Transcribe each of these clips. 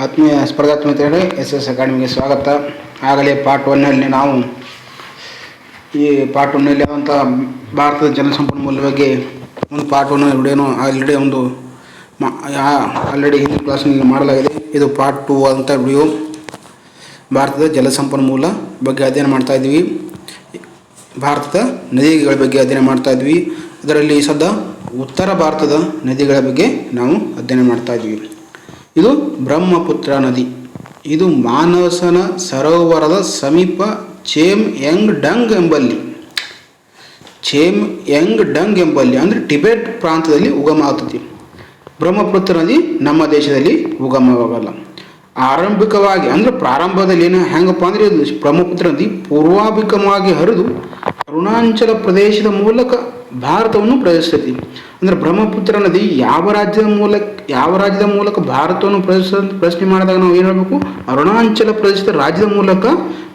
ಆತ್ಮೀಯ ಸ್ಪರ್ಧಾತ್ಮಕ ಮಿತ್ರರೇ, SS ಅಕಾಡೆಮಿಗೆ ಸ್ವಾಗತ. ಆಗಲೇ ಪಾರ್ಟ್ 1ನಲ್ಲಿ ನಾವು ಈ ಪಾರ್ಟ್ 1ನಲ್ಲಿ ಆದಂಥ ಭಾರತದ ಜಲಸಂಪನ್ಮೂಲ ಬಗ್ಗೆ ಒಂದು ಪಾರ್ಟ್ 1 ವಿಡಿಯೋನು ಆಲ್ರೆಡಿ ಹಿಂದಿನ ಕ್ಲಾಸ್ನಲ್ಲಿ ಮಾಡಲಾಗಿದೆ. ಇದು ಪಾರ್ಟ್ 2 ಅಂತ ವಿಡಿಯೋ. ಭಾರತದ ಜಲಸಂಪನ್ಮೂಲ ಬಗ್ಗೆ ಅಧ್ಯಯನ ಮಾಡ್ತಾ ಇದ್ದೀವಿ. ಭಾರತದ ನದಿಗಳ ಬಗ್ಗೆ ಅಧ್ಯಯನ ಮಾಡ್ತಾ ಇದ್ವಿ. ಇದರಲ್ಲಿ ಸದ್ಯ ಉತ್ತರ ಭಾರತದ ನದಿಗಳ ಬಗ್ಗೆ ನಾವು ಅಧ್ಯಯನ ಮಾಡ್ತಾ ಇದ್ದೀವಿ. ಇದು ಬ್ರಹ್ಮಪುತ್ರ ನದಿ. ಇದು ಮಾನಸನ ಸರೋವರದ ಸಮೀಪ ಚೇಮ್ಯಂಗ್ಡಂಗ್ ಎಂಬಲ್ಲಿ ಅಂದರೆ ಟಿಬೆಟ್ ಪ್ರಾಂತದಲ್ಲಿ ಉಗಮ ಆಗ್ತದೆ. ಬ್ರಹ್ಮಪುತ್ರ ನದಿ ನಮ್ಮ ದೇಶದಲ್ಲಿ ಉಗಮವಾಗಲ್ಲ. ಆರಂಭಿಕವಾಗಿ ಅಂದರೆ ಪ್ರಾರಂಭದಲ್ಲಿ ಹೆಂಗಪ್ಪ ಅಂದರೆ ಇದು ಬ್ರಹ್ಮಪುತ್ರ ನದಿ ಪೂರ್ವಾಭಿಮುಖವಾಗಿ ಹರಿದು ಅರುಣಾಚಲ ಪ್ರದೇಶದ ಮೂಲಕ ಭಾರತವನ್ನು ಪ್ರವೇಶಿಸುತ್ತದೆ. ಅಂದರೆ ಬ್ರಹ್ಮಪುತ್ರ ನದಿ ಯಾವ ರಾಜ್ಯದ ಮೂಲಕ ಭಾರತವನ್ನು ಪ್ರಶ್ನೆ ಮಾಡಿದಾಗ ನಾವು ಏನು ಹೇಳಬೇಕು? ಅರುಣಾಚಲ ಪ್ರದೇಶದ ರಾಜ್ಯದ ಮೂಲಕ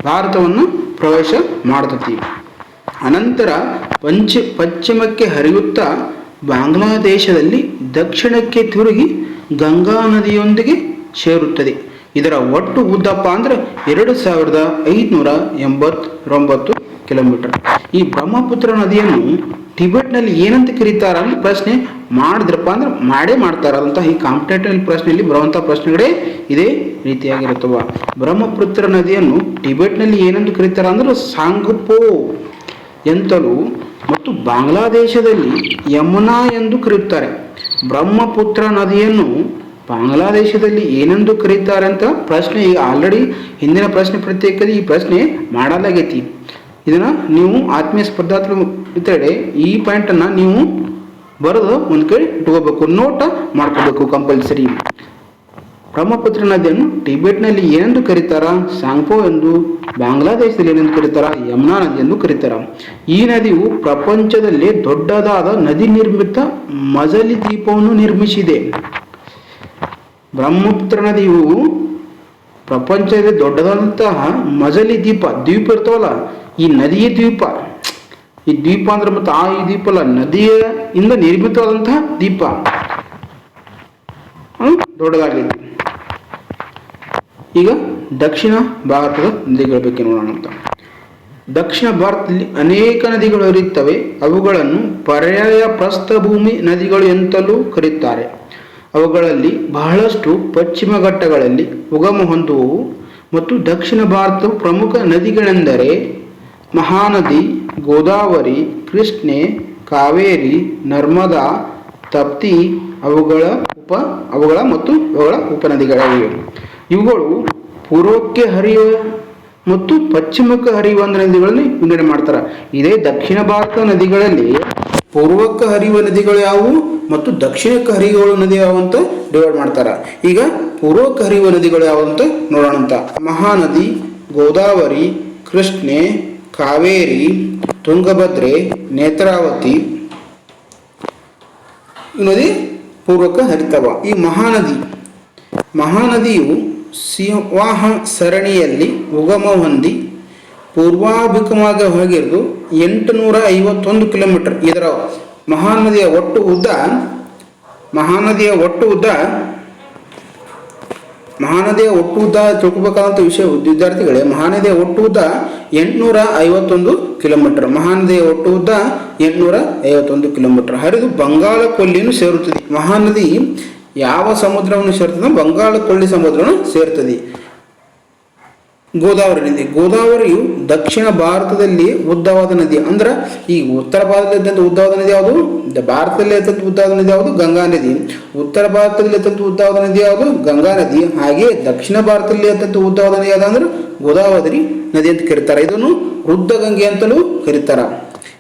ಭಾರತವನ್ನು ಪ್ರವೇಶ ಮಾಡ್ತತಿ. ಅನಂತರ ಪಶ್ಚಿಮಕ್ಕೆ ಹರಿಯುತ್ತಾ ಬಾಂಗ್ಲಾದೇಶದಲ್ಲಿ ದಕ್ಷಿಣಕ್ಕೆ ತಿರುಗಿ ಗಂಗಾ ನದಿಯೊಂದಿಗೆ ಸೇರುತ್ತದೆ. ಇದರ ಒಟ್ಟು ಉದ್ದಪ್ಪ ಅಂದರೆ 2589 ಕಿಲೋಮೀಟರ್. ಈ ಬ್ರಹ್ಮಪುತ್ರ ನದಿಯನ್ನು ಟಿಬೆಟ್ನಲ್ಲಿ ಏನಂತ ಕರೀತಾರ ಅಂತ ಪ್ರಶ್ನೆ ಮಾಡಿದ್ರಪ್ಪ ಅಂದ್ರೆ ಮಾಡೇ ಮಾಡ್ತಾರಂತ. ಈ ಕಾಂಪಿಟೇಟಿವ್ ಪ್ರಶ್ನೆಯಲ್ಲಿ ಬರುವಂಥ ಪ್ರಶ್ನೆಗಳೇ ಇದೇ ರೀತಿಯಾಗಿರುತ್ತವ. ಬ್ರಹ್ಮಪುತ್ರ ನದಿಯನ್ನು ಟಿಬೆಟ್ನಲ್ಲಿ ಏನಂತ ಕರೀತಾರ ಅಂದ್ರೆ ಸಾಂಗ್ಪೋ ಎಂತಲೂ ಮತ್ತು ಬಾಂಗ್ಲಾದೇಶದಲ್ಲಿ ಯಮುನಾ ಎಂದು ಕರೆಯುತ್ತಾರೆ. ಬ್ರಹ್ಮಪುತ್ರ ನದಿಯನ್ನು ಬಾಂಗ್ಲಾದೇಶದಲ್ಲಿ ಏನೆಂದು ಕರೀತಾರೆ ಅಂತ ಪ್ರಶ್ನೆ ಈಗ ಆಲ್ರೆಡಿ ಹಿಂದಿನ ಪ್ರಶ್ನೆ ಪ್ರತ್ಯೇಕದಲ್ಲಿ ಈ ಪ್ರಶ್ನೆ ಮಾಡಲಾಗೈತಿ. ಇದನ್ನು ನೀವು ಆತ್ಮೀಯ ಸ್ಪರ್ಧಾತ್ಮಕ ಮಿತ್ರರೇ ಈ ಪಾಯಿಂಟನ್ನು ನೀವು ಬರೆದು ಒಂದು ಕಡೆ ಇಟ್ಕೋಬೇಕು, ನೋಟ ಮಾಡ್ಕೋಬೇಕು ಕಂಪಲ್ಸರಿ. ಬ್ರಹ್ಮಪುತ್ರ ನದಿಯನ್ನು ಟಿಬೆಟ್ನಲ್ಲಿ ಏನೆಂದು ಕರೀತಾರ? ಸಾಂಗ್ಪೋ ಎಂದು. ಬಾಂಗ್ಲಾದೇಶದಲ್ಲಿ ಏನೆಂದು ಕರೀತಾರ? ಯಮುನಾ ನದಿ ಎಂದು ಕರೀತಾರ. ಈ ನದಿಯು ಪ್ರಪಂಚದಲ್ಲೇ ದೊಡ್ಡದಾದ ನದಿ ನಿರ್ಮಿತ ಮಜಲಿ ದ್ವೀಪವನ್ನು ನಿರ್ಮಿಸಿದೆ. ಬ್ರಹ್ಮಪುತ್ರ ನದಿಯು ಪ್ರಪಂಚದಲ್ಲಿ ದೊಡ್ಡದಾದಂತಹ ಮಜಲಿ ದ್ವೀಪ ಇರ್ತಾವಲ್ಲ, ಈ ನದಿಯ ದ್ವೀಪ. ಈ ದ್ವೀಪ ಅಂದ್ರೆ ಮತ್ತೆ ಈ ದ್ವೀಪ ಅಲ್ಲ, ನದಿಯಿಂದ ನಿರ್ಮಿತವಾದಂತಹ ದ್ವೀಪ ದೊಡ್ಡದಾಗೈತಿ. ಈಗ ದಕ್ಷಿಣ ಭಾರತದ ನದಿಗಳ ಬಗ್ಗೆ ನೋಡೋಣ ಅಂತ. ದಕ್ಷಿಣ ಭಾರತದಲ್ಲಿ ಅನೇಕ ನದಿಗಳು ಹರಿಯುತ್ತವೆ. ಅವುಗಳನ್ನು ಪರ್ಯಾಯ ಪ್ರಸ್ಥಭೂಮಿ ನದಿಗಳು ಎಂತಲೂ ಕರೆಯುತ್ತಾರೆ. ಅವುಗಳಲ್ಲಿ ಬಹಳಷ್ಟು ಪಶ್ಚಿಮ ಘಟ್ಟಗಳಲ್ಲಿ ಉಗಮ ಹೊಂದುವವು. ಮತ್ತು ದಕ್ಷಿಣ ಭಾರತದ ಪ್ರಮುಖ ನದಿಗಳೆಂದರೆ ಮಹಾನದಿ, ಗೋದಾವರಿ, ಕೃಷ್ಣೆ, ಕಾವೇರಿ, ನರ್ಮದಾ, ತಪ್ತಿ ಅವುಗಳ ಉಪನದಿಗಳಾಗಿವೆ. ಇವುಗಳು ಪೂರ್ವಕ್ಕೆ ಹರಿಯುವ ಮತ್ತು ಪಶ್ಚಿಮಕ್ಕೆ ಹರಿಯುವ ನದಿಗಳಲ್ಲಿ ವಿಂಗಡಣೆ ಮಾಡ್ತಾರೆ. ಇದೇ ದಕ್ಷಿಣ ಭಾರತದ ನದಿಗಳಲ್ಲಿ ಪೂರ್ವಕ್ಕೆ ಹರಿಯುವ ನದಿಗಳು ಯಾವುವು ಮತ್ತು ದಕ್ಷಿಣಕ್ಕೆ ಹರಿಯುವ ನದಿ ಯಾವುವು ಅಂತ ಡಿವೈಡ್ ಮಾಡ್ತಾರೆ. ಈಗ ಪೂರ್ವಕ್ಕೆ ಹರಿಯುವ ನದಿಗಳು ಯಾವುವು ಅಂತ ನೋಡೋಣ ಅಂತ. ಮಹಾನದಿ, ಗೋದಾವರಿ, ಕೃಷ್ಣೆ, ಕಾವೇರಿ, ತುಂಗಭದ್ರೆ, ನೇತ್ರಾವತಿ ಈ ನದಿ ಪೂರ್ವಕ್ಕೆ ಹರಿತವ. ಈ ಮಹಾನದಿಯು ಸಿಂಹವಾಹ ಸರಣಿಯಲ್ಲಿ ಉಗಮ ಹೊಂದಿ ಪೂರ್ವಾಭಿಮುಖವಾಗಿ ಹೋಗಿದ್ದು 851 ಕಿಲೋಮೀಟರ್. ಇದರ ಮಹಾನದಿಯ ಒಟ್ಟು ಉದ್ದ ತಿಳ್ಕೊಬೇಕಾದಂಥ ವಿಷಯ ವಿದ್ಯಾರ್ಥಿಗಳೇ, ಮಹಾನದಿಯ ಒಟ್ಟು ಉದ್ದ 851 ಕಿಲೋಮೀಟರ್. ಮಹಾನದಿಯ ಒಟ್ಟು ಉದ್ದ 851 ಕಿಲೋಮೀಟರ್. ಹರಿದು ಬಂಗಾಳ ಕೊಲ್ಲಿಯನ್ನು ಸೇರುತ್ತದೆ. ಮಹಾನದಿ ಯಾವ ಸಮುದ್ರವನ್ನು ಸೇರ್ತದೆ? ಬಂಗಾಳ ಕೊಲ್ಲಿ ಸಮುದ್ರವನ್ನು ಸೇರ್ತದೆ. ಗೋದಾವರಿಯು ದಕ್ಷಿಣ ಭಾರತದಲ್ಲಿ ಉದ್ದವಾದ ನದಿ. ಅಂದ್ರೆ ಈ ಉತ್ತರ ಭಾರತದಲ್ಲಿ ಉದ್ದವಾದ ನದಿ ಯಾವುದು? ಭಾರತದಲ್ಲಿ ಉದ್ದವಾದ ನದಿ ಯಾವುದು? ಗಂಗಾ ನದಿ. ಉತ್ತರ ಭಾರತದಲ್ಲಿ ಉದ್ದವಾದ ನದಿ ಯಾವುದು? ಗಂಗಾ ನದಿ. ಹಾಗೆಯೇ ದಕ್ಷಿಣ ಭಾರತದಲ್ಲಿ ಉದ್ದವಾದ ನದಿ ಯಾವುದು ಅಂದ್ರೆ ಗೋದಾವರಿ ನದಿ ಅಂತ ಕರೀತಾರೆ. ಇದನ್ನು ವೃದ್ಧ ಗಂಗೆ ಅಂತಲೂ ಕರೀತಾರೆ.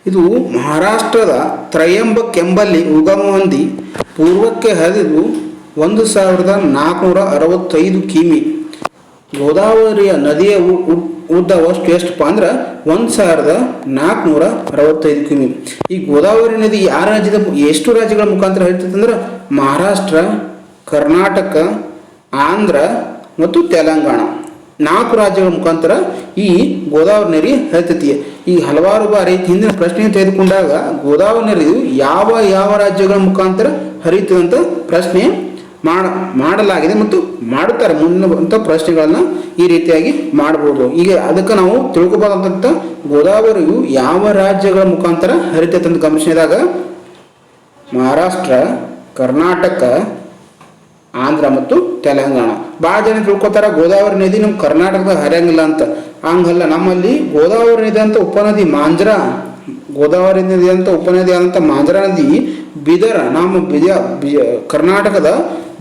ಇದು ಮಹಾರಾಷ್ಟ್ರದ ತ್ರಯಂಬಕ್ ಎಂಬಲ್ಲಿ ಉಗಮ ಹೊಂದಿ ಪೂರ್ವಕ್ಕೆ ಹರಿದು 1465 ಕಿಮಿ. ಗೋದಾವರಿಯ ನದಿಯ ಉದ್ದ ಎಷ್ಟಪ್ಪ ಅಂದ್ರೆ 1465 ಕಿಮಿ. ಈ ಗೋದಾವರಿ ನದಿ ಎಷ್ಟು ರಾಜ್ಯಗಳ ಮುಖಾಂತರ ಹರಿತದೆ ಅಂದ್ರೆ ಮಹಾರಾಷ್ಟ್ರ, ಕರ್ನಾಟಕ, ಆಂಧ್ರ ಮತ್ತು ತೆಲಂಗಾಣ 4 ರಾಜ್ಯಗಳ ಮುಖಾಂತರ ಈ ಗೋದಾವರಿ ನದಿ ಹರಿತತಿ. ಈ ಹಲವಾರು ಬಾರಿ ಹಿಂದಿನ ಪ್ರಶ್ನೆ ತೆಗೆದುಕೊಂಡಾಗ ಗೋದಾವರಿ ನದಿಯು ಯಾವ ರಾಜ್ಯಗಳ ಮುಖಾಂತರ ಹರಿಯುತ್ತದೆ ಅಂತ ಪ್ರಶ್ನೆ ಮಾಡಲಾಗಿದೆ ಮತ್ತು ಮಾಡುತ್ತಾರೆ ಮುನ್ನುವಂಥ ಪ್ರಶ್ನೆಗಳನ್ನು ಈ ರೀತಿಯಾಗಿ ಮಾಡಬಹುದು. ಈಗ ಅದಕ್ಕೆ ನಾವು ತಿಳ್ಕೊಬೋದಂತ ಗೋದಾವರಿಯು ಯಾವ ರಾಜ್ಯಗಳ ಮುಖಾಂತರ ಹರಿತೈತೆ ಅಂತ ಗಮನಿಸಿದಾಗ ಮಹಾರಾಷ್ಟ್ರ, ಕರ್ನಾಟಕ, ಆಂಧ್ರ ಮತ್ತು ತೆಲಂಗಾಣ. ಭಾಳ ಜನ ತಿಳ್ಕೊತಾರ ಗೋದಾವರಿ ನದಿ ನಮ್ಮ ಕರ್ನಾಟಕದಾಗ ಹರಿಯಂಗಿಲ್ಲ ಅಂತ. ಹಂಗಲ್ಲ, ನಮ್ಮಲ್ಲಿ ಗೋದಾವರಿ ನದಿ ಅಂತ ಉಪನದಿ ಮಾಂಜ್ರಾ, ಗೋದಾವರಿ ನದಿ ಅಂತ ಉಪನದಿ ಆದಂಥ ಮಾಂಜ್ರಾ ನದಿ ಬೀದರ್, ನಮ್ಮ ಕರ್ನಾಟಕದ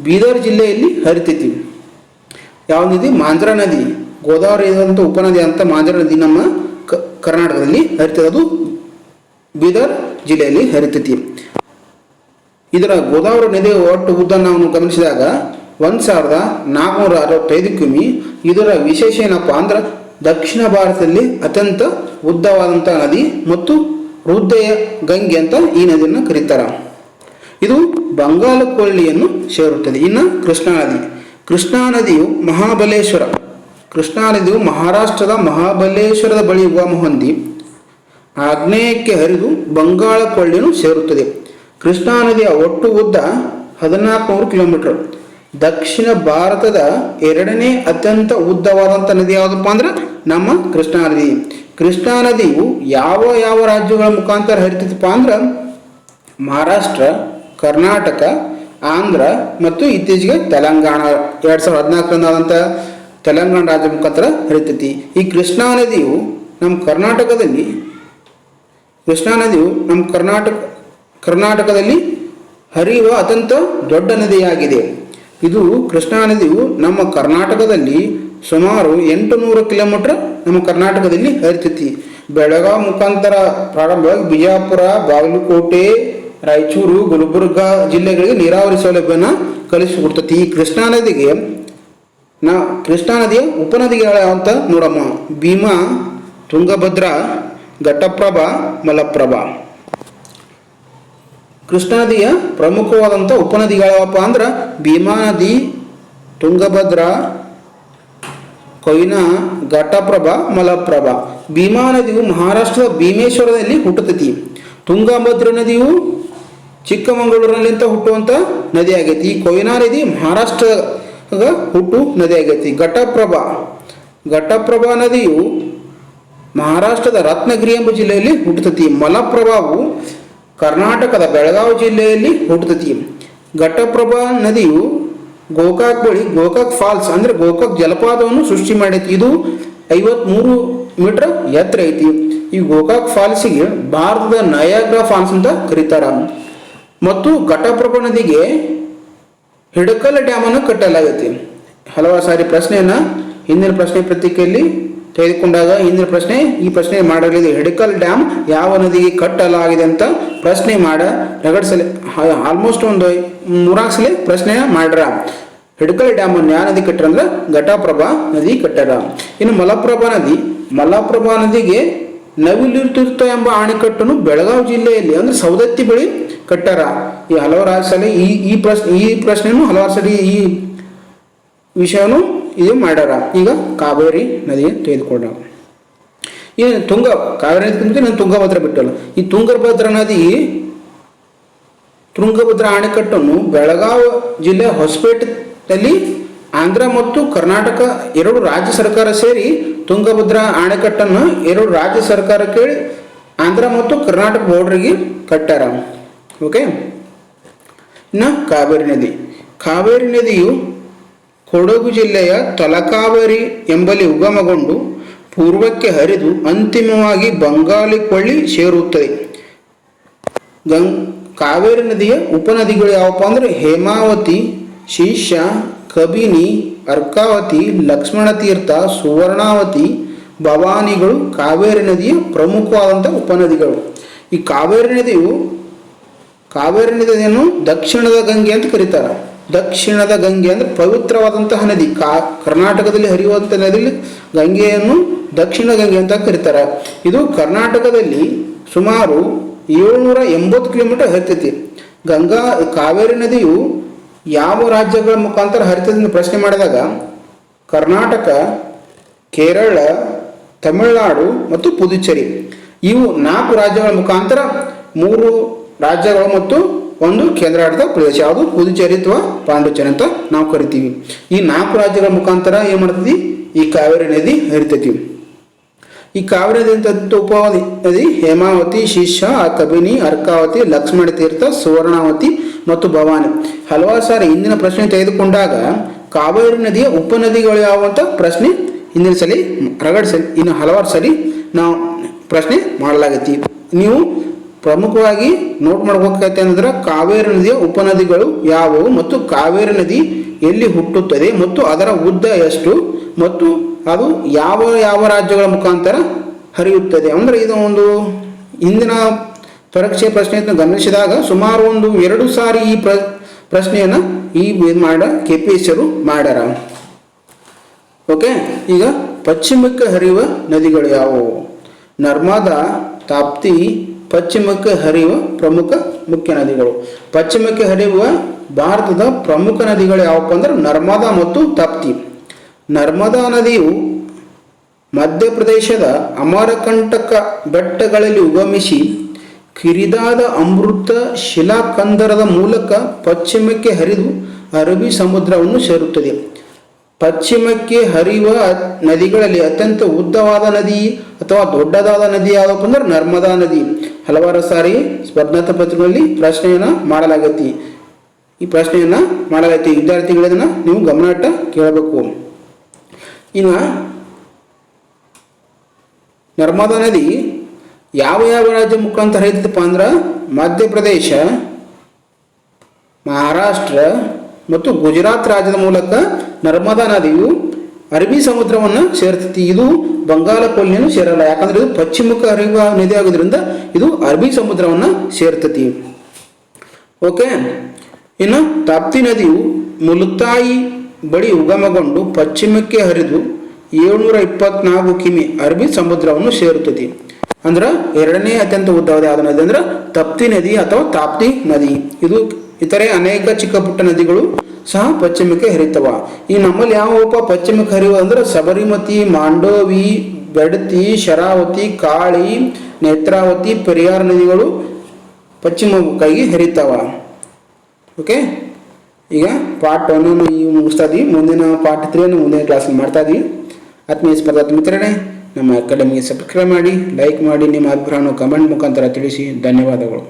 ಬೀದರ್ ಜಿಲ್ಲೆಯಲ್ಲಿ ಹರಿತೈತಿ. ಯಾವ ನದಿ? ಮಾಂಜ್ರಾ ನದಿ. ಗೋದಾವರಿ ಅಂತ ಉಪನದಿ ಅಂತ ಮಾಂಜ್ರಾ ನದಿ ನಮ್ಮ ಕರ್ನಾಟಕದಲ್ಲಿ ಹರಿತದೆ, ಅದು ಬೀದರ್ ಜಿಲ್ಲೆಯಲ್ಲಿ ಹರಿತೈತಿ. ಇದರ ಗೋದಾವರಿ ನದಿಯ ಒಟ್ಟು ಉದ್ದ ನಾವು ಗಮನಿಸಿದಾಗ 1465 ಕಿಮಿ. ಇದರ ವಿಶೇಷ ಏನಪ್ಪ ಅಂದ್ರೆ ದಕ್ಷಿಣ ಭಾರತದಲ್ಲಿ ಅತ್ಯಂತ ಉದ್ದವಾದಂಥ ನದಿ ಮತ್ತು ಹೃದಯ ಗಂಗೆ ಅಂತ ಈ ನದಿಯನ್ನು ಕರೀತಾರೆ. ಇದು ಬಂಗಾಳ ಕೊಲ್ಲಿಯನ್ನು ಸೇರುತ್ತದೆ. ಇನ್ನು ಕೃಷ್ಣಾ ನದಿಯು ಮಹಾರಾಷ್ಟ್ರದ ಮಹಾಬಲೇಶ್ವರದ ಬಳಿ ಉಗಮ ಹೊಂದಿ ಆಗ್ನೇಯಕ್ಕೆ ಹರಿದು ಬಂಗಾಳ ಕೊಳ್ಳಿಯನ್ನು ಸೇರುತ್ತದೆ. ಕೃಷ್ಣಾ ನದಿಯ ಒಟ್ಟು ಉದ್ದ 1400 ಕಿಲೋಮೀಟರ್. ದಕ್ಷಿಣ ಭಾರತದ ಎರಡನೇ ಅತ್ಯಂತ ಉದ್ದವಾದಂಥ ನದಿ ಯಾವುದಪ್ಪ ಅಂದ್ರೆ ನಮ್ಮ ಕೃಷ್ಣಾ ನದಿ. ಕೃಷ್ಣಾ ನದಿಯು ಯಾವ ಯಾವ ರಾಜ್ಯಗಳ ಮುಖಾಂತರ ಹರಿತೈತಪ್ಪ ಅಂದ್ರೆ ಮಹಾರಾಷ್ಟ್ರ, ಕರ್ನಾಟಕ, ಆಂಧ್ರ ಮತ್ತು ಇತ್ತೀಚೆಗೆ ತೆಲಂಗಾಣ 2014 ಆದಂಥ ತೆಲಂಗಾಣ ರಾಜ್ಯ ಮುಖಾಂತರ ಹರಿತೈತಿ. ಈ ಕೃಷ್ಣಾ ನದಿಯು ನಮ್ಮ ಕರ್ನಾಟಕದಲ್ಲಿ ಹರಿಯುವ ಅತ್ಯಂತ ದೊಡ್ಡ ನದಿಯಾಗಿದೆ. ಇದು ಕೃಷ್ಣಾ ನದಿಯು ನಮ್ಮ ಕರ್ನಾಟಕದಲ್ಲಿ ಸುಮಾರು 800 ಕಿಲೋಮೀಟರ್ ನಮ್ಮ ಕರ್ನಾಟಕದಲ್ಲಿ ಹರಿತೈತಿ. ಬೆಳಗಾವಿ ಮುಖಾಂತರ ಪ್ರಾರಂಭವಾಗಿ ಬಿಜಾಪುರ, ಬಾಗಲಕೋಟೆ, ರಾಯಚೂರು, ಗುಲ್ಬರ್ಗ ಜಿಲ್ಲೆಗಳಿಗೆ ನೀರಾವರಿ ಸೌಲಭ್ಯನ ಕಲಿಸಿಕೊಡ್ತೈತಿ. ಈ ಕೃಷ್ಣಾ ನದಿಯ ಉಪನದಿಗಳು ಯಾವಂತ ನೋಡಮ್ಮ: ಭೀಮಾ, ತುಂಗಭದ್ರಾ, ಘಟಪ್ರಭಾ, ಮಲಪ್ರಭಾ. ಕೃಷ್ಣಾ ನದಿಯ ಪ್ರಮುಖವಾದಂಥ ಉಪನದಿಗಳಪ್ಪ ಅಂದ್ರೆ ಭೀಮಾ ನದಿ, ತುಂಗಭದ್ರಾ, ಕೊಯ್ನಾ, ಘಟಪ್ರಭಾ, ಮಲಪ್ರಭಾ. ಭೀಮಾ ನದಿಯು ಮಹಾರಾಷ್ಟ್ರದ ಭೀಮೇಶ್ವರದಲ್ಲಿ ಹುಟ್ಟುತ್ತದೆ. ತುಂಗಭದ್ರಾ ನದಿಯು ಚಿಕ್ಕಮಗಳೂರಿನಲ್ಲಿಂತ ಹುಟ್ಟುವಂಥ ನದಿ ಆಗೈತಿ. ಈ ಕೊಯ್ನಾ ನದಿ ಮಹಾರಾಷ್ಟ್ರದ ಹುಟ್ಟು ನದಿ ಆಗೈತಿ. ಘಟಪ್ರಭಾ ನದಿಯು ಮಹಾರಾಷ್ಟ್ರದ ರತ್ನಗಿರಿ ಎಂಬ ಜಿಲ್ಲೆಯಲ್ಲಿ ಹುಟ್ಟುತ್ತದೆ. ಮಲಪ್ರಭಾವು ಕರ್ನಾಟಕದ ಬೆಳಗಾವಿ ಜಿಲ್ಲೆಯಲ್ಲಿ ಹುಟ್ಟುತ್ತದೆ. ಘಟಪ್ರಭಾ ನದಿಯು ಗೋಕಾಕ್ ಬಳಿ ಗೋಕಾಕ್ ಫಾಲ್ಸ್ ಅಂದ್ರೆ ಗೋಕಾಕ್ ಜಲಪಾತವನ್ನು ಸೃಷ್ಟಿ ಮಾಡೈತಿ. ಇದು 53 ಮೀಟರ್ ಎತ್ತರ ಐತಿ. ಈ ಗೋಕಾಕ್ ಫಾಲ್ಸಿಗೆ ಭಾರತದ ನಯಾಗ್ರಾ ಫಾಲ್ಸ್ ಅಂತ ಕರೀತಾರ. ಮತ್ತು ಘಟಪ್ರಭಾ ನದಿಗೆ ಹಿಡಕಲ್ ಡ್ಯಾಮ್ ಅನ್ನು ಕಟ್ಟಲಾಗೈತಿ. ಹಲವಾರು ಸಾರಿ ಪ್ರಶ್ನೆಯನ್ನ ಹಿಂದಿನ ಪ್ರಶ್ನೆ ಪತ್ರಿಕೆಯಲ್ಲಿ ತೆಗೆದುಕೊಂಡಾಗ ಈ ಪ್ರಶ್ನೆ ಮಾಡಲಿದೆ. ಹಿಡಕಲ್ ಡ್ಯಾಮ್ ಯಾವ ನದಿಗೆ ಕಟ್ಟಲಾಗಿದೆ ಅಂತ ಪ್ರಶ್ನೆ ರಗಡ್ಸಲೆ ಆಲ್ಮೋಸ್ಟ್ ಒಂದು 3 ಸಲ ಪ್ರಶ್ನೆ ಮಾಡ್ರ. ಹಿಡಕಲ್ ಡ್ಯಾಮ್ ಅನ್ನು ಯಾವ ನದಿ ಕಟ್ಟರ ಅಂದ್ರೆ ಘಟಪ್ರಭಾ ನದಿ ಕಟ್ಟರ. ಇನ್ನು ಮಲಪ್ರಭಾ ನದಿಗೆ ನವಿಲುತೀರ್ಥ ಎಂಬ ಅಣೆಕಟ್ಟನ್ನು ಬೆಳಗಾವಿ ಜಿಲ್ಲೆಯಲ್ಲಿ ಅಂದ್ರೆ ಸವದತ್ತಿ ಬಳಿ ಕಟ್ಟರ. ಈ ಹಲವಾರು ಸಲ ಈ ಪ್ರಶ್ನೆಯನ್ನು ಹಲವಾರು ಸಲ ಈ ವಿಷಯವನ್ನು ಇದು ಮಾಡ್ಯಾರ. ಈಗ ಕಾವೇರಿ ನದಿ ತೆಗೆದುಕೊಂಡ. ಕಾವೇರಿ ನದಿ ನಾನು ತುಂಗಭದ್ರಾ ಬಿಟ್ಟಲ್ಲ. ಈ ತುಂಗಭದ್ರಾ ಅಣೆಕಟ್ಟನ್ನು ಬೆಳಗಾವಿ ಜಿಲ್ಲೆ ಹೊಸಪೇಟೆಯಲ್ಲಿ ಆಂಧ್ರ ಮತ್ತು ಕರ್ನಾಟಕ 2 ರಾಜ್ಯ ಸರ್ಕಾರ ಸೇರಿ ತುಂಗಭದ್ರಾ ಅಣೆಕಟ್ಟನ್ನು 2 ರಾಜ್ಯ ಸರ್ಕಾರ ಕೇಳಿ ಆಂಧ್ರ ಮತ್ತು ಕರ್ನಾಟಕ ಬಾರ್ಡರ್ಗೆ ಕಟ್ಟಾರ. ಓಕೆ. ಇನ್ನು ಕಾವೇರಿ ನದಿಯು ಕೊಡಗು ಜಿಲ್ಲೆಯ ತಲಕಾವೇರಿ ಎಂಬಲ್ಲಿ ಉಗಮಗೊಂಡು ಪೂರ್ವಕ್ಕೆ ಹರಿದು ಅಂತಿಮವಾಗಿ ಬಂಗಾಳಿ ಕೊಳ್ಳಿ ಸೇರುತ್ತದೆ. ಕಾವೇರಿ ನದಿಯ ಉಪನದಿಗಳು ಯಾವಪ್ಪ ಅಂದ್ರೆ ಹೇಮಾವತಿ, ಶೀಶಾ, ಕಬಿನಿ, ಅರ್ಕಾವತಿ, ಲಕ್ಷ್ಮಣತೀರ್ಥ, ಸುವರ್ಣಾವತಿ, ಭವಾನಿಗಳು ಕಾವೇರಿ ನದಿಯ ಪ್ರಮುಖವಾದಂಥ ಉಪನದಿಗಳು. ಈ ಕಾವೇರಿ ನದಿಯನ್ನು ದಕ್ಷಿಣದ ಗಂಗೆ ಅಂತ ಕರೀತಾರೆ. ದಕ್ಷಿಣದ ಗಂಗೆ ಅಂದ್ರೆ ಪವಿತ್ರವಾದಂತಹ ನದಿ. ಕರ್ನಾಟಕದಲ್ಲಿ ಹರಿಯುವಂಥ ನದಿಯಲ್ಲಿ ಗಂಗೆಯನ್ನು ದಕ್ಷಿಣ ಗಂಗೆ ಅಂತ ಕರೀತಾರೆ. ಇದು ಕರ್ನಾಟಕದಲ್ಲಿ ಸುಮಾರು 780 ಕಿಲೋಮೀಟರ್ ಹರಿತೈತಿ. ಕಾವೇರಿ ನದಿಯು ಯಾವ ರಾಜ್ಯಗಳ ಮುಖಾಂತರ ಹರಿತದೆ ಅಂತ ಪ್ರಶ್ನೆ ಮಾಡಿದಾಗ ಕರ್ನಾಟಕ, ಕೇರಳ, ತಮಿಳುನಾಡು ಮತ್ತು ಪುದುಚೇರಿ ಇವು 4 ರಾಜ್ಯಗಳ ಮುಖಾಂತರ 3 ರಾಜ್ಯಗಳು ಮತ್ತು ಒಂದು ಕೇಂದ್ರಾಡಳಿತ ಪ್ರದೇಶ ಯಾವುದು ಪುದುಚೇರಿ ಅಥವಾ ಪಾಂಡಿಚೇರಿ ಅಂತ ನಾವು ಕರಿತೀವಿ. ಈ 4 ರಾಜ್ಯಗಳ ಮುಖಾಂತರ ಏನು ಮಾಡ್ತೈತಿ ಈ ಕಾವೇರಿ ನದಿ ಹರಿತೈತಿ. ಈ ಕಾವೇರಿ ನದಿ ಅಂತ ಉಪ ನದಿ ಹೇಮಾವತಿ, ಶಿಷ್ಯ, ಕಬಿನಿ, ಅರ್ಕಾವತಿ, ಲಕ್ಷ್ಮಣ ತೀರ್ಥ, ಸುವರ್ಣಾವತಿ ಮತ್ತು ಭವಾನಿ. ಹಲವಾರು ಸಾರಿ ಇಂದಿನ ಪ್ರಶ್ನೆ ತೆಗೆದುಕೊಂಡಾಗ ಕಾವೇರಿ ನದಿಯ ಉಪನದಿಗಳು ಯಾವಂತ ಪ್ರಶ್ನೆ ಹಿಂದಿನ ಸಲ ರಗಡ್ ಇನ್ನು ಹಲವಾರು ಸರಿ ನಾವು ಪ್ರಶ್ನೆ ಮಾಡಲಾಗೈತಿ. ನೀವು ಪ್ರಮುಖವಾಗಿ ನೋಟ್ ಮಾಡ್ಬೇಕಾಗತ್ತೆ ಅಂದ್ರೆ ಕಾವೇರಿ ನದಿಯ ಉಪನದಿಗಳು ಯಾವುವು ಮತ್ತು ಕಾವೇರಿ ನದಿ ಎಲ್ಲಿ ಹುಟ್ಟುತ್ತದೆ ಮತ್ತು ಅದರ ಉದ್ದ ಎಷ್ಟು ಮತ್ತು ಅದು ಯಾವ ಯಾವ ರಾಜ್ಯಗಳ ಮುಖಾಂತರ ಹರಿಯುತ್ತದೆ ಅಂದ್ರೆ ಇದು ಒಂದು ಹಿಂದಿನ ಪರೀಕ್ಷೆ ಪ್ರಶ್ನೆಯನ್ನು ಗಮನಿಸಿದಾಗ ಸುಮಾರು ಒಂದು 2 ಸಾರಿ ಈ ಪ್ರಶ್ನೆಯನ್ನು ಈ KPSS ಮಾಡ್ಯಾರ. ಓಕೆ, ಈಗ ಪಶ್ಚಿಮಕ್ಕೆ ಹರಿಯುವ ನದಿಗಳು ಯಾವುವು? ನರ್ಮದಾ, ತಾಪ್ತಿ ಪಶ್ಚಿಮಕ್ಕೆ ಹರಿಯುವ ಪ್ರಮುಖ ಮುಖ್ಯ ನದಿಗಳು. ಪಶ್ಚಿಮಕ್ಕೆ ಹರಿಯುವ ಭಾರತದ ಪ್ರಮುಖ ನದಿಗಳು ಯಾವಪ್ಪ ಅಂದ್ರೆ ನರ್ಮದಾ ಮತ್ತು ತಾಪ್ತಿ. ನರ್ಮದಾ ನದಿಯು ಮಧ್ಯಪ್ರದೇಶದ ಅಮರಕಂಟಕ ಬೆಟ್ಟಗಳಲ್ಲಿ ಉಗಮಿಸಿ ಕಿರಿದಾದ ಅಮೃತ ಶಿಲಾಕಂದರದ ಮೂಲಕ ಪಶ್ಚಿಮಕ್ಕೆ ಹರಿದು ಅರಬ್ಬಿ ಸಮುದ್ರವನ್ನು ಸೇರುತ್ತದೆ. ಪಶ್ಚಿಮಕ್ಕೆ ಹರಿಯುವ ನದಿಗಳಲ್ಲಿ ಅತ್ಯಂತ ಉದ್ದವಾದ ನದಿ ಅಥವಾ ದೊಡ್ಡದಾದ ನದಿ ಯಾವುದಪ್ಪ ಅಂದ್ರೆ ನರ್ಮದಾ ನದಿ. ಹಲವಾರು ಸಾರಿ ಸ್ಪರ್ಧಾತ್ಮಕ ಪತ್ರಿಕೆಗಳಲ್ಲಿ ಪ್ರಶ್ನೆಯನ್ನು ಮಾಡಲಾಗೈತಿ. ಈ ಪ್ರಶ್ನೆಯನ್ನು ಮಾಡಲಾಗೈತಿ, ವಿದ್ಯಾರ್ಥಿಗಳನ್ನ ನೀವು ಗಮನ ಇಟ್ಟು ಕೇಳಬೇಕು. ಇನ್ನು ನರ್ಮದಾ ನದಿ ಯಾವ ಯಾವ ರಾಜ್ಯ ಮುಖಾಂತರ ಹರಿತಪ್ಪ ಅಂದ್ರೆ ಮಧ್ಯಪ್ರದೇಶ, ಮಹಾರಾಷ್ಟ್ರ ಮತ್ತು ಗುಜರಾತ್ ರಾಜ್ಯದ ಮೂಲಕ ನರ್ಮದಾ ನದಿಯು ಅರಬ್ಬಿ ಸಮುದ್ರವನ್ನು ಸೇರ್ತೈತಿ. ಇದು ಬಂಗಾಳ ಕೊಲ್ಲಿಯನ್ನು ಸೇರಲ್ಲ, ಯಾಕಂದ್ರೆ ಇದು ಪಶ್ಚಿಮಕ್ಕೆ ಹರಿಯುವ ನದಿ ಆಗೋದ್ರಿಂದ ಇದು ಅರಬ್ಬಿ ಸಮುದ್ರವನ್ನು ಸೇರ್ತೈತಿ. ಓಕೆ, ಇನ್ನು ತಾಪ್ತಿ ನದಿಯು ಮುಲ್ತಾಯಿ ಬಳಿ ಉಗಮಗೊಂಡು ಪಶ್ಚಿಮಕ್ಕೆ ಹರಿದು 724 ಕಿಮಿ ಅರಬ್ಬಿ ಸಮುದ್ರವನ್ನು ಸೇರುತ್ತದೆ. ಅಂದ್ರೆ 2ನೇ ಅತ್ಯಂತ ಉದ್ದವಾದ ಯಾವ ನದಿ ಅಂದ್ರೆ ತಪ್ತಿ ನದಿ ಅಥವಾ ತಾಪ್ತಿ ನದಿ. ಇದು ಇತರೆ ಅನೇಕ ಚಿಕ್ಕ ಪುಟ್ಟ ನದಿಗಳು ಸಹ ಪಶ್ಚಿಮಕ್ಕೆ ಹರಿತವ. ಈ ನಮ್ಮಲ್ಲಿ ಯಾವ ಪಶ್ಚಿಮಕ್ಕೆ ಹರಿಯುವ ಅಂದ್ರೆ ಸಬರಿಮತಿ, ಮಾಂಡೋವಿ, ಬೆಡತಿ, ಶರಾವತಿ, ಕಾಳಿ, ನೇತ್ರಾವತಿ, ಪೆರಿಯಾರ್ ನದಿಗಳು ಪಶ್ಚಿಮಕ್ಕಾಗಿ ಹರಿತಾವ. ಓಕೆ, ಈಗ ಪಾರ್ಟ್ 1 ಈ ಮುಗಿಸ್ತಾ ಇದ್ವಿ. ಮುಂದಿನ ಪಾರ್ಟ್ 3 ಮುಂದಿನ ಕ್ಲಾಸ್ ಮಾಡ್ತಾ ಇದ್ವಿ. ಆತ್ಮೀಯ ಸ್ಪರ್ಧಾತ್ಮಕ ಮಿತ್ರರೇ, ನಮ್ಮ ಅಕಾಡೆಮಿಗೆ ಸಬ್ಸ್ಕ್ರೈಬ್ ಮಾಡಿ, ಲೈಕ್ ಮಾಡಿ, ನಿಮ್ಮ ಅಭಿಪ್ರಾಯವನ್ನು ಕಮೆಂಟ್ ಮುಖಾಂತರ ತಿಳಿಸಿ. ಧನ್ಯವಾದಗಳು.